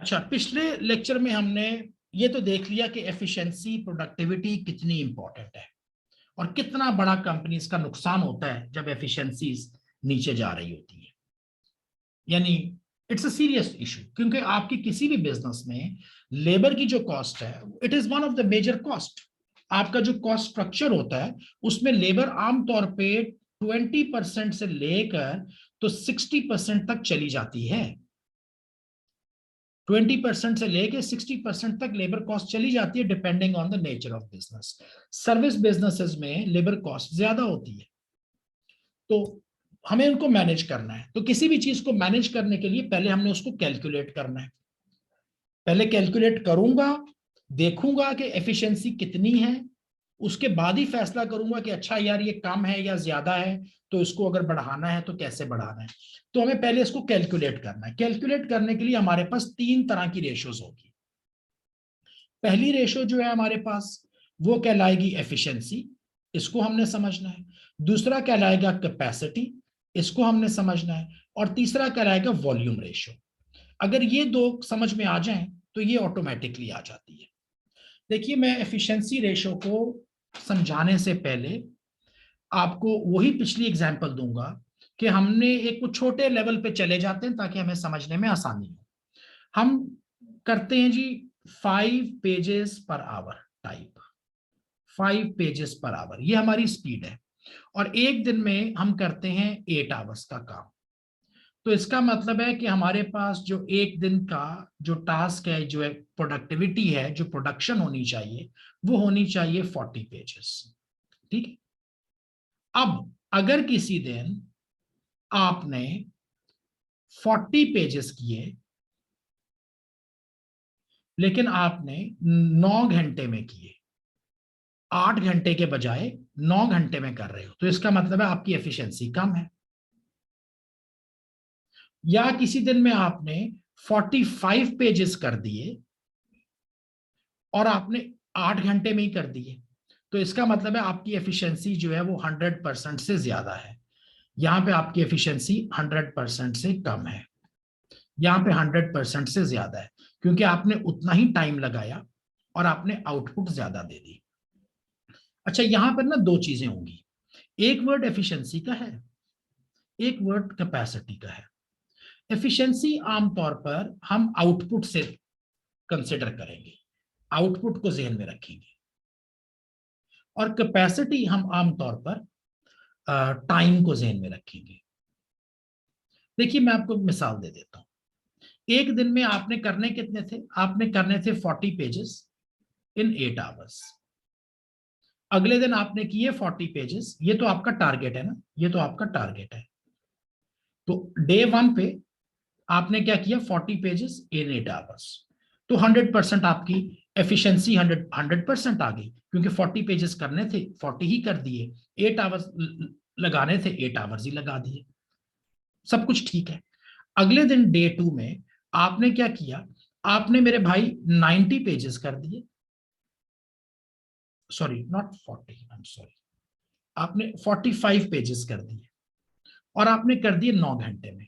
अच्छा, पिछले लेक्चर में हमने ये तो देख लिया कि एफिशिएंसी प्रोडक्टिविटी कितनी इंपॉर्टेंट है और कितना बड़ा कंपनीज का नुकसान होता है जब एफिशिएंसीज नीचे जा रही होती है। यानी इट्स अ सीरियस इशू, क्योंकि आपकी किसी भी बिजनेस में लेबर की जो कॉस्ट है it is one of the major cost. आपका जो कॉस्ट स्ट्रक्चर होता है उसमें लेबर आमतौर पे 20% से लेकर तो 60% तक चली जाती है। 20% से लेके 60% तक लेबर कॉस्ट चली जाती है, depending on the nature of business. Service businesses में लेबर कॉस्ट ज्यादा होती है, तो हमें उनको मैनेज करना है। तो किसी भी चीज को मैनेज करने के लिए पहले हमने उसको कैलकुलेट करना है। पहले कैलकुलेट करूंगा, देखूंगा कि एफिशिएंसी कितनी है, उसके बाद ही फैसला करूंगा कि अच्छा यार ये कम है या ज्यादा है, तो इसको अगर बढ़ाना है तो कैसे बढ़ाना है। तो हमें पहले इसको कैलकुलेट करना है। कैलकुलेट करने के लिए हमारे पास तीन तरह की रेशोज होगी। पहली रेशो जो है हमारे पास वो कहलाएगी एफिशिएंसी, इसको हमने समझना है। दूसरा कहलाएगा कैपेसिटी, इसको हमने समझना है। और तीसरा कहलाएगा वॉल्यूम रेशो। अगर ये दो समझ में आ जाएं तो ये ऑटोमेटिकली आ जाती है। देखिए, मैं एफिशिएंसी रेशो को समझाने से पहले आपको वही पिछली एग्जांपल दूंगा कि हमने एक कुछ छोटे लेवल पे चले जाते हैं ताकि हमें समझने में आसानी हो। हम करते हैं जी 5 pages per hour type. 5 pages per hour ये हमारी स्पीड है, और एक दिन में हम करते हैं 8 आवर्स का काम। तो इसका मतलब है कि हमारे पास जो एक दिन का जो टास्क है, जो प्रोडक्टिविटी है, जो प्रोडक्शन होनी चाहिए, वो होनी चाहिए 40 पेजेस। ठीक है। अब अगर किसी दिन आपने 40 पेजेस किए लेकिन आपने 9 घंटे में किए, 8 घंटे के बजाय 9 घंटे में कर रहे हो, तो इसका मतलब है आपकी एफिशिएंसी कम है। या किसी दिन में आपने 45 पेजेस कर दिए और आपने 8 घंटे में ही कर दिए, तो इसका मतलब है आपकी एफिशिएंसी जो है वो 100% से ज्यादा है। यहां पे आपकी एफिशिएंसी 100% से कम है, यहां पे 100% से ज्यादा है, क्योंकि आपने उतना ही टाइम लगाया और आपने आउटपुट ज्यादा दे दी। अच्छा, यहां पर ना दो चीजें होंगी। एक वर्ड एफिशिएंसी का है, एक वर्ड कैपेसिटी का है। एफिशिएंसी आमतौर पर हम आउटपुट से कंसिडर करेंगे, आउटपुट को जहन में रखेंगे। और कैपेसिटी हम आमतौर पर टाइम को जहन में रखेंगे। देखिए, मैं आपको मिसाल दे देता हूं। एक दिन में आपने करने कितने थे? आपने करने थे 40 पेजेस इन 8 आवर्स। अगले दिन आपने किए 40 पेजेस। ये तो आपका टारगेट है ना, ये तो आपका टारगेट है। तो डे 1 पे आपने क्या किया? 40 पेजेस इन 8 आवर्स। तो 100% आपकी एफिशिएंसी 100% आ गई, क्योंकि 40 पेजेस करने थे, 40 ही कर दिए। 8 आवर्स लगाने थे, 8 आवर्स ही लगा दिए। सब कुछ ठीक है। अगले दिन डे 2 में आपने क्या किया? आपने मेरे भाई 90 पेजेस कर दिए। Sorry, not 40, I am sorry. आपने 45 पेजेस कर दिए और आपने कर दिए 9 घंटे में।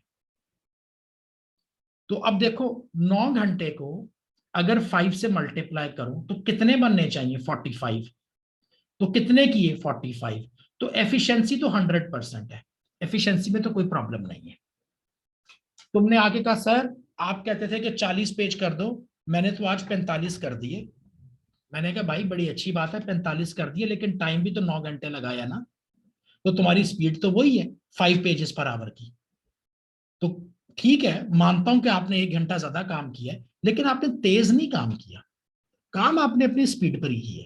तो अब देखो, 9 घंटे को अगर 5 से मल्टीप्लाई करूं तो कितने बनने चाहिए? 45। तो कितने किए? 45। तो एफिशिएंसी तो 100% है, एफिशिएंसी में तो कोई प्रॉब्लम नहीं है। तुमने आके कहा सर, आप कहते थे कि 40 पेज कर दो, मैंने तो आज 45 कर दिए। मैंने कहा भाई बड़ी अच्छी बात है, 45 कर दिए, लेकिन टाइम भी तो 9 घंटे लगाया ना। तो तुम्हारी स्पीड तो वही है 5 पेजेस पर आवर की। तो ठीक है, मानता हूं कि आपने 1 घंटा ज्यादा काम किया है, लेकिन आपने तेज नहीं काम किया, काम आपने अपनी स्पीड पर ही किया।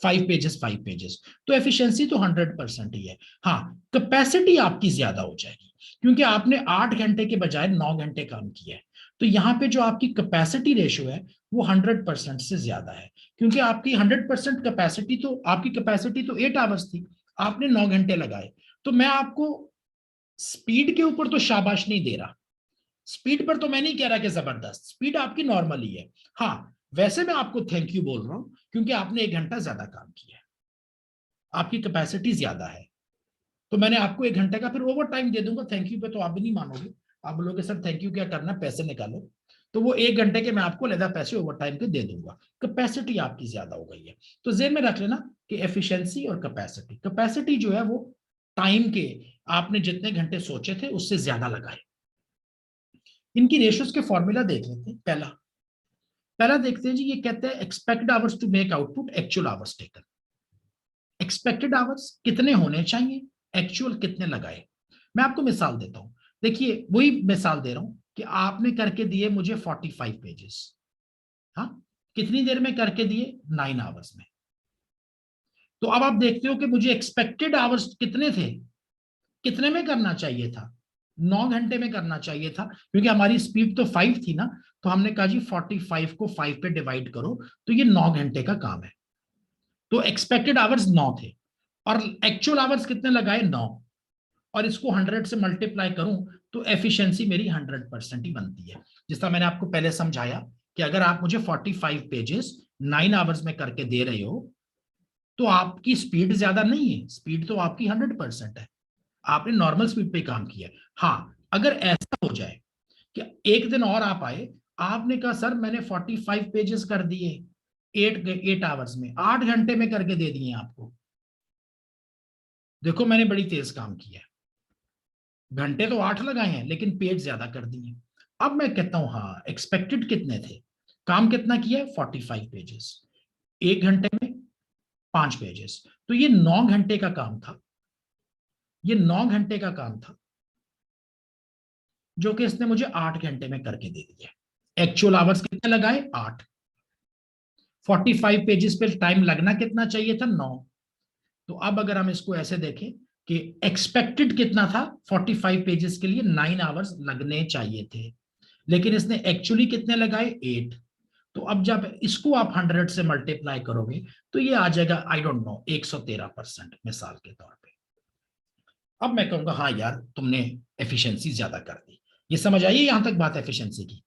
5 पेजेस 5 पेजेस, तो एफिशिएंसी तो 100% ही है। हाँ, कैपेसिटी आपकी ज्यादा हो जाएगी, क्योंकि आपने 8 घंटे के बजाय 9 घंटे काम किया है। तो यहाँ पे जो आपकी कैपेसिटी रेशियो है वो 100% से ज्यादा है, क्योंकि आपकी 100% कैपेसिटी तो, आपकी कैपेसिटी तो 8 आवर्स थी, आपने 9 घंटे लगाए। तो मैं आपको स्पीड के ऊपर तो शाबाश नहीं दे रहा, स्पीड पर तो मैं नहीं कह रहा कि जबरदस्त, स्पीड आपकी नॉर्मल ही है। हाँ, वैसे मैं आपको थैंक यू बोल रहा हूं, क्योंकि आपने 1 घंटा ज्यादा काम किया है, आपकी कैपेसिटी ज्यादा है। तो मैंने आपको 1 घंटे का फिर ओवर टाइम दे दूंगा थैंक यू पे, तो आप भी नहीं मानोगे। आप बोलोगे सर थैंक यू क्या करना, पैसे निकालो। तो वो 1 घंटे के मैं आपको अलग पैसे ओवर टाइम के दे दूंगा, कैपेसिटी आपकी ज्यादा हो गई है। तो जेन में रख लेना कि एफिशिएंसी और कैपेसिटी, कैपेसिटी जो है वो टाइम के आपने जितने घंटे सोचे थे उससे ज्यादा लगाए। इनकी रेशियोज के फॉर्मूला देख लेते हैं। पहला पहला देखते हैं जी, ये कहते हैं expected hours to make output, actual hours taken. Expected hours कितने होने चाहिए, एक्चुअल कितने लगाए। मैं आपको मिसाल देता हूं, देखिए वही मिसाल दे रहा हूं कि आपने करके दिए मुझे 45 पेजेस, हाँ, कितनी देर में करके दिए, 9 आवर्स में। तो अब आप देखते हो कि मुझे एक्सपेक्टेड आवर्स कितने थे, कितने में करना चाहिए था, 9 घंटे में करना चाहिए था, क्योंकि हमारी स्पीड तो 5 थी ना। तो हमने कहा जी 45 को 5 पे डिवाइड करो, तो ये 9 घंटे का काम है। तो एक्सपेक्टेड आवर्स 9 थे और एक्चुअल आवर्स कितने लगाए, 9, और इसको 100 से मल्टीप्लाई करूं तो एफिशिएंसी मेरी 100% ही बनती है। जिसका मैंने आपको पहले समझाया कि अगर आप मुझे 45 पेजेस 9 आवर्स में करके दे रहे हो तो आपकी स्पीड ज्यादा नहीं है, स्पीड तो आपकी 100% है, आपने नॉर्मल स्पीड पे काम किया है। हाँ, अगर ऐसा हो जाए कि एक दिन और आप आए, आपने कहा सर मैंने 45 पेजेस कर दिए 8 आवर्स में, 8 घंटे में करके दे दिए आपको, देखो मैंने बड़ी तेज काम किया है, घंटे तो 8 लगाए हैं लेकिन पेज ज्यादा कर दिए। अब मैं कहता हूं हाँ, एक्सपेक्टेड कितने थे, काम कितना किया, 45 पेजेस, 1 घंटे में 5 पेजेस, तो ये 9 घंटे का काम था, ये 9 घंटे का काम था जो कि इसने मुझे 8 घंटे में करके दे दिया। एक्चुअल आवर्स कितने लगाए, 8। 45 पेजेस पे टाइम लगना कितना चाहिए था, 9। तो अब अगर हम इसको ऐसे देखें कि एक्सपेक्टेड कितना था, 45 पेजेस के लिए 9 आवर्स लगने चाहिए थे, लेकिन इसने एक्चुअली कितने लगाए, 8। तो अब जब इसको आप 100 से मल्टीप्लाई करोगे तो ये आ जाएगा, आई डोंट नो, 113% मिसाल के तौर पे। अब मैं कहूंगा हाँ यार तुमने एफिशिएंसी ज्यादा कर दी। ये समझ आइए यहां तक बात एफिशिएंसी की।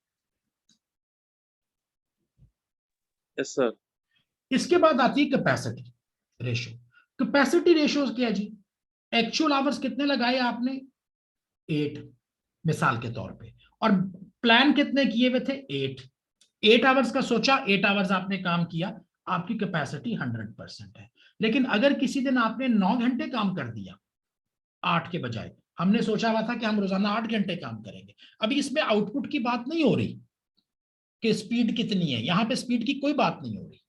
Yes sir. इसके बाद आती है कैपेसिटी रेशियो। कैपेसिटी रेशियो क्या है जी, एक्चुअल आवर्स कितने लगाए आपने, 8 मिसाल के तौर पे, और प्लान कितने किए हुए थे, 8। 8 आवर्स का सोचा, 8 आवर्स आपने काम किया, आपकी कैपेसिटी 100% है। लेकिन अगर किसी दिन आपने 9 घंटे काम कर दिया 8 के बजाय, हमने सोचा हुआ था कि हम रोजाना 8 घंटे काम करेंगे, अभी इसमें आउटपुट की बात नहीं हो रही कि स्पीड कितनी है, यहां पे स्पीड की कोई बात नहीं हो रही,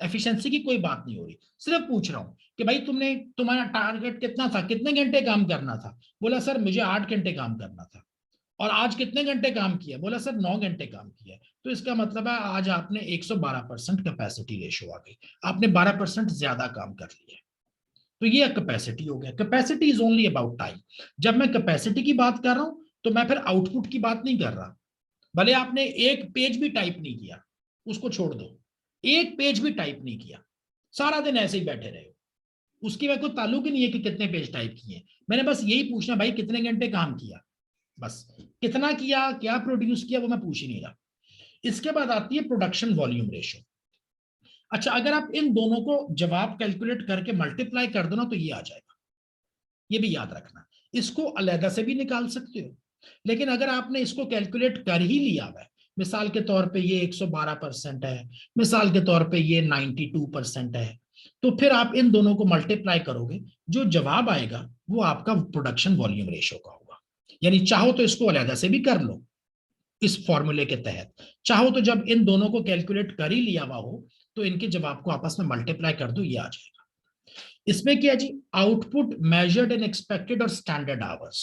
एफिशिएंसी की कोई बात नहीं हो रही, सिर्फ पूछ रहा हूं कि भाई तुम्हारा टारगेट कितना था, कितने घंटे काम करना था, बोला सर मुझे 8 घंटे काम करना था, और आज कितने घंटे काम किया, बोला सर 9 घंटे काम किया। तो इसका मतलब है आज आपने 112% कैपेसिटी रेशियो आ गई, आपने 12% ज्यादा काम कर लिया। तो ये कैपेसिटी हो गया। Capacity is only about time. जब मैं कैपेसिटी की बात कर रहा हूं तो मैं फिर आउटपुट की बात नहीं कर रहा, भले आपने एक पेज भी टाइप नहीं किया, उसको छोड़ दो, एक पेज भी टाइप नहीं किया, सारा दिन ऐसे ही बैठे रहे हो, उसकी वह कोई ताल्लुक ही नहीं है कि कितने पेज टाइप किए। मैंने बस यही पूछना भाई कितने घंटे काम किया, बस कितना किया, क्या प्रोड्यूस किया, वो मैं पूछ ही नहीं रहा। इसके बाद आती है प्रोडक्शन वॉल्यूम रेशियो। अच्छा, अगर आप इन दोनों को जवाब कैलकुलेट करके मल्टीप्लाई कर दो ना तो ये आ जाएगा, ये भी याद रखना। इसको अलहदा से भी निकाल सकते हो, लेकिन अगर आपने इसको कैलकुलेट कर ही लिया है, मिसाल के तौर पे ये 112% है, मिसाल के तौर पे ये 92% है, तो फिर आप इन दोनों को मल्टीप्लाई करोगे, जो जवाब आएगा वो आपका प्रोडक्शन वॉल्यूम रेशियो का होगा। यानी चाहो तो इसको अलहदा से भी कर लो इस फॉर्मूले के तहत, चाहो तो जब इन दोनों को कैलकुलेट कर ही लिया हुआ हो तो इनके जवाब को आपस में मल्टीप्लाई कर दो, ये आ जाएगा। इसमें क्या जी, आउटपुट मेजर्ड इन एक्सपेक्टेड और स्टैंडर्ड आवर्स।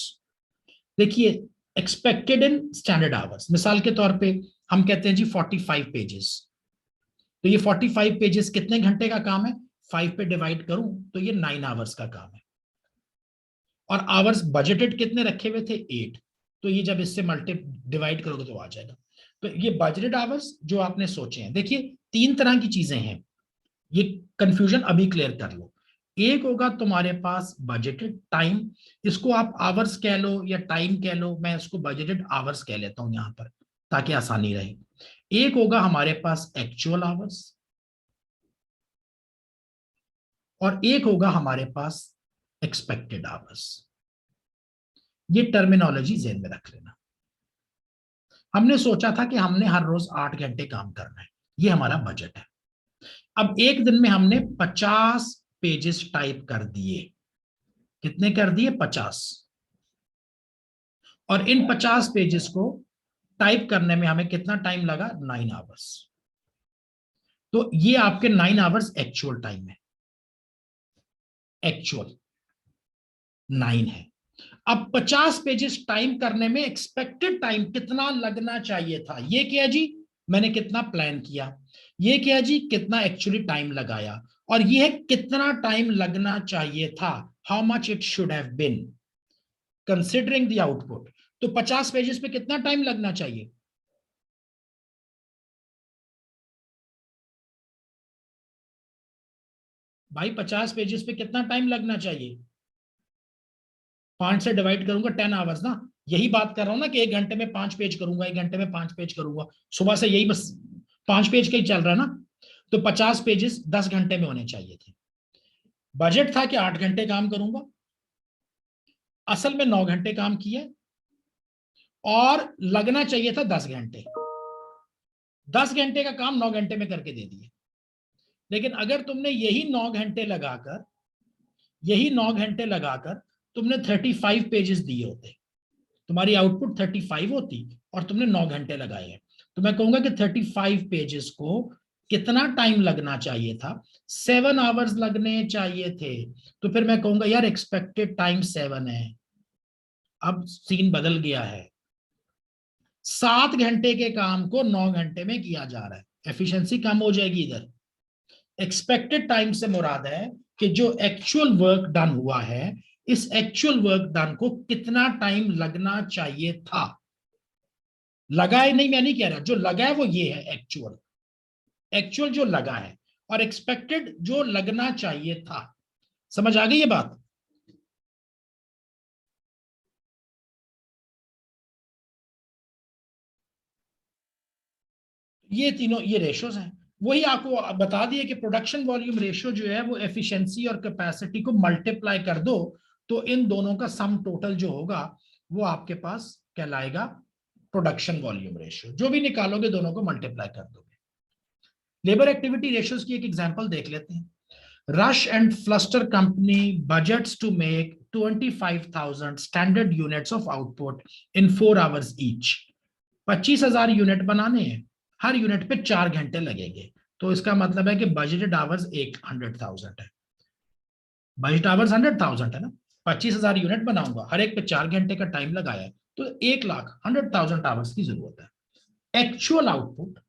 देखिए एक्सपेक्टेड इन स्टैंडर्ड आवर्स, मिसाल के तौर पे हम कहते हैं जी 45 पेजेस, तो ये 45 पेजेस कितने घंटे का काम है, 5 पे डिवाइड करूं तो ये 9 आवर्स का काम है, और आवर्स बजटेड कितने रखे हुए थे, 8, तो ये जब इससे मल्टी डिवाइड करोगे तो आ जाएगा। तो ये बजटेड आवर्स जो आपने सोचे हैं, देखिए 3 तरह की चीजें हैं, ये कंफ्यूजन अभी क्लियर कर लो। एक होगा तुम्हारे पास बजटेड टाइम, इसको आप आवर्स कह लो या टाइम कह लो, मैं इसको बजटेड आवर्स कह लेता हूं यहां पर ताकि आसानी रहे। एक होगा हमारे पास एक्चुअल आवर्स, और एक होगा हमारे पास एक्सपेक्टेड आवर्स। ये टर्मिनोलॉजी ज़हन में रख लेना। हमने सोचा था कि हमने हर रोज 8 घंटे काम करना है, ये हमारा बजट है। अब एक दिन में हमने 50 पेजेस टाइप कर दिए। कितने कर दिए? 50। और इन 50 पेजेस को टाइप करने में हमें कितना टाइम लगा? 9 आवर्स। तो ये आपके 9 आवर्स एक्चुअल टाइम है, एक्चुअल 9 है। अब 50 पेजेस टाइम करने में एक्सपेक्टेड टाइम कितना लगना चाहिए था? ये क्या जी? मैंने कितना प्लान किया। ये क्या जी? कितना एक्चुअली टाइम लगाया। और ये कितना टाइम लगना चाहिए था, how much it should have been considering the output. तो 50 पेजेस पे कितना टाइम लगना चाहिए? भाई 50 पेजेस पे कितना टाइम लगना चाहिए? 5 से डिवाइड करूंगा 10 आवर्स ना। यही बात कर रहा हूं ना कि 1 घंटे में 5 पेज करूंगा, 1 घंटे में 5 पेज करूंगा। सुबह से यही बस 5 पेज का ही चल रहा है ना। तो 50 पेजेस 10 घंटे में होने चाहिए थे। बजट था कि 8 घंटे काम करूंगा, असल में 9 घंटे काम किए, और लगना चाहिए था 10 घंटे। 10 घंटे का काम 9 घंटे में करके दे दिए। लेकिन अगर तुमने यही 9 घंटे लगाकर तुमने 35 पेजेस दिए होते, तुम्हारी आउटपुट 35 होती, और तुमने 9 घंटे लगाए हैं, तो मैं कहूंगा कि 35 पेजेस को कितना टाइम लगना चाहिए था? 7 आवर्स लगने चाहिए थे। तो फिर मैं कहूंगा यार एक्सपेक्टेड टाइम 7 है। अब सीन बदल गया है, 7 घंटे के काम को 9 घंटे में किया जा रहा है, एफिशिएंसी कम हो जाएगी इधर। एक्सपेक्टेड टाइम से मुराद है कि जो एक्चुअल वर्क डन हुआ है, इस एक्चुअल वर्क डन को कितना टाइम लगना चाहिए था। लगा है नहीं, मैं नहीं कह रहा, जो लगा है वो ये है एक्चुअल, एक्चुअल जो लगा है, और एक्सपेक्टेड जो लगना चाहिए था। समझ आ गई ये बात? ये तीनों ये रेशियोज हैं। वही आपको बता दिए कि प्रोडक्शन वॉल्यूम रेशियो जो है वो एफिशिएंसी और कैपेसिटी को मल्टीप्लाई कर दो, तो इन दोनों का सम टोटल जो होगा वो आपके पास कहलाएगा प्रोडक्शन वॉल्यूम रेशियो। जो भी निकालोगे दोनों को मल्टीप्लाई कर दोगे। लेबर एक्टिविटी रेशियोज की एक एग्जांपल देख लेते हैं। Rush and fluster company budgets to make 25,000 standard units of output in 4 hours each. 25,000 unit बनाने हैं, हर यूनिट पे 4 घंटे लगेंगे। तो इसका मतलब है कि बजटेड आवर्स 100,000 है। बजट आवर्स 100,000 है ना। 25,000 यूनिट बनाऊंगा, हर एक पे 4 घंटे का टाइम लगाया, तो 1,00,000 100,000 आवर्स की जरूरत है। Actual output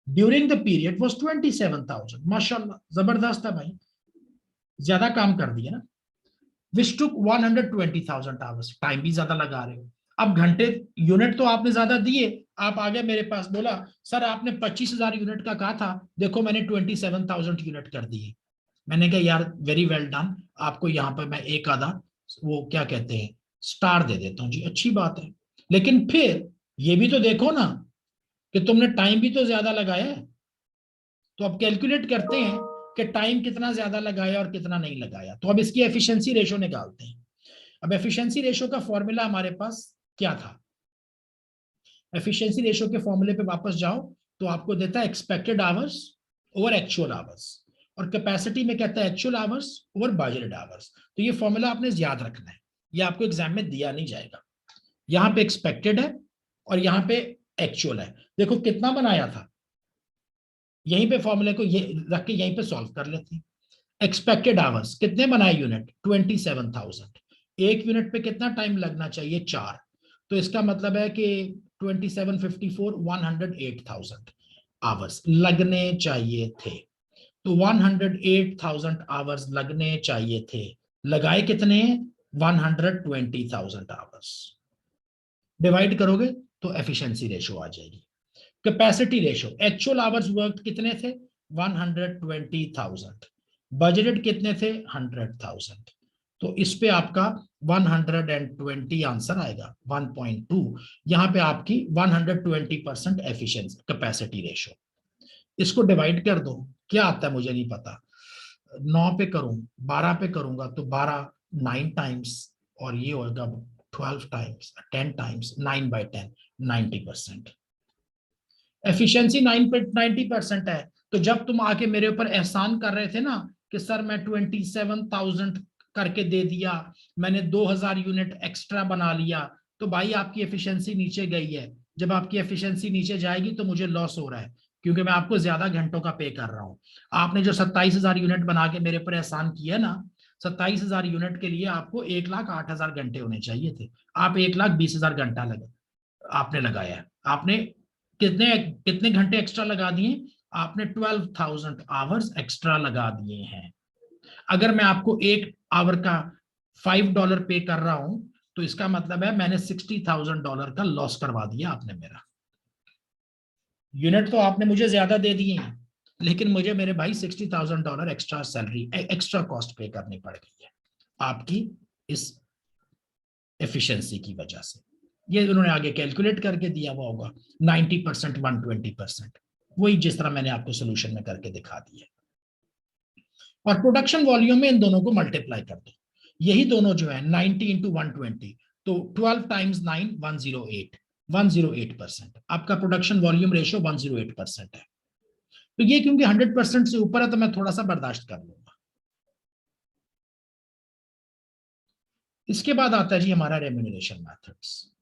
during the period was 27,000। माशाल्लाह जबरदस्त है भाई, ज्यादा काम कर दिया ना। विच टुक 120,000 आवर्स, टाइम भी ज्यादा लगा रहे हो। अब घंटे, यूनिट तो आपने ज्यादा दिए, आप आगे मेरे पास बोला सर आपने 25,000 यूनिट का कहा था, देखो मैंने 27,000 यूनिट कर दिए। मैंने कहा यार वेरी वेल डन, आपको यहाँ पर मैं एक आधा वो क्या कहते हैं स्टार दे देता हूँ जी, अच्छी बात है। लेकिन फिर ये भी तो देखो ना कि तुमने टाइम भी तो ज्यादा लगाया है। तो अब कैलकुलेट करते हैं कि टाइम कितना ज्यादा लगाया और कितना नहीं लगाया। तो अब इसकी एफिशिएंसी रेशो निकालते हैं। अब एफिशिएंसी रेशो का फॉर्मूला हमारे पास क्या था? एफिशिएंसी रेशो के फॉर्मूले पे वापस जाओ तो आपको देता है expected hours over actual hours, और कैपेसिटी में कहता है actual hours over budgeted hours. तो ये फॉर्मूला आपने याद रखना है, ये आपको एग्जाम में दिया नहीं जाएगा। यहाँ पे एक्सपेक्टेड है और यहाँ पे एक्चुअल है। देखो कितना बनाया था, यहीं पे फॉर्मूले को ये रख के यहीं पे सॉल्व कर लेते हैं। एक्सपेक्टेड आवर्स कितने बनाए यूनिट? 27,000। एक यूनिट पे कितना टाइम लगना चाहिए? 4। तो इसका मतलब है कि 2754 108,000 आवर्स लगने चाहिए थे। तो 108,000 आवर्स लगने चाहिए थे, लगाए कितने? 120,000 आवर्स। डिवाइड करोगे तो एफिशिएंसी रेशो आ जाएगी। Capacity ratio, actual hours work कितने थे? 120,000। बजटेड कितने थे? 100,000। तो इस पे आपका 120 आंसर आएगा, 1.2। यहां पे आपकी 120% एफिशिएंसी कैपेसिटी रेशो। इसको डिवाइड कर दो, क्या आता है मुझे नहीं पता। 9 पे करूं, 12 पे करूंगा तो 12 9 टाइम्स, और ये होगा 12 टाइम्स 10 टाइम्स 9/10, 90%। एफिशिएंसी 90% है। तो जब तुम आके मेरे ऊपर एहसान कर रहे थे ना कि सर मैं 27,000 करके दे दिया, मैंने 2,000 यूनिट एक्स्ट्रा बना लिया, तो भाई आपकी एफिशिएंसी नीचे गई है। जब आपकी एफिशिएंसी नीचे जाएगी तो मुझे लॉस हो रहा है, क्योंकि मैं आपको ज्यादा घंटों का पे कर रहा हूं। आपने जो 27,000 यूनिट बना के मेरे ऊपर एहसान किया ना, 27,000 यूनिट के लिए आपको 1,08,000 घंटे होने चाहिए थे। आप 1,20,000 घंटा आपने लगाया। आपने कितने कितने घंटे एक्स्ट्रा लगा दिए? आपने 12,000 आवर्स एक्स्ट्रा लगा दिए हैं। अगर मैं आपको एक आवर का $5 पे कर रहा हूं, तो इसका मतलब है मैंने $60,000 का लॉस करवा दिया आपने मेरा। यूनिट तो आपने मुझे ज्यादा दे दिए हैं, लेकिन मुझे मेरे भाई $60,000 एक्स्ट्रा सैलरी, एक्स्ट्रा कॉस्ट पे करनी पड़ गई है आपकी इस एफिशिएंसी की वजह से। ये उन्होंने आगे कैलकुलेट करके दिया हुआ होगा, 90%, 120%, वही जिस तरह मैंने आपको सोल्यूशन में करके दिखा दिया। और प्रोडक्शन वॉल्यूम में इन दोनों को मल्टीप्लाई कर दो, यही दोनों जो है 90 इंटू 120, तो 12 टाइम्स 9, 108%। आपका प्रोडक्शन वॉल्यूम रेशियो 108% है। तो ये क्योंकि 100% से ऊपर है तो मैं थोड़ा सा बर्दाश्त कर लूंगा। इसके बाद आता है जी हमारा रेम्यूनरेशन मेथड्स।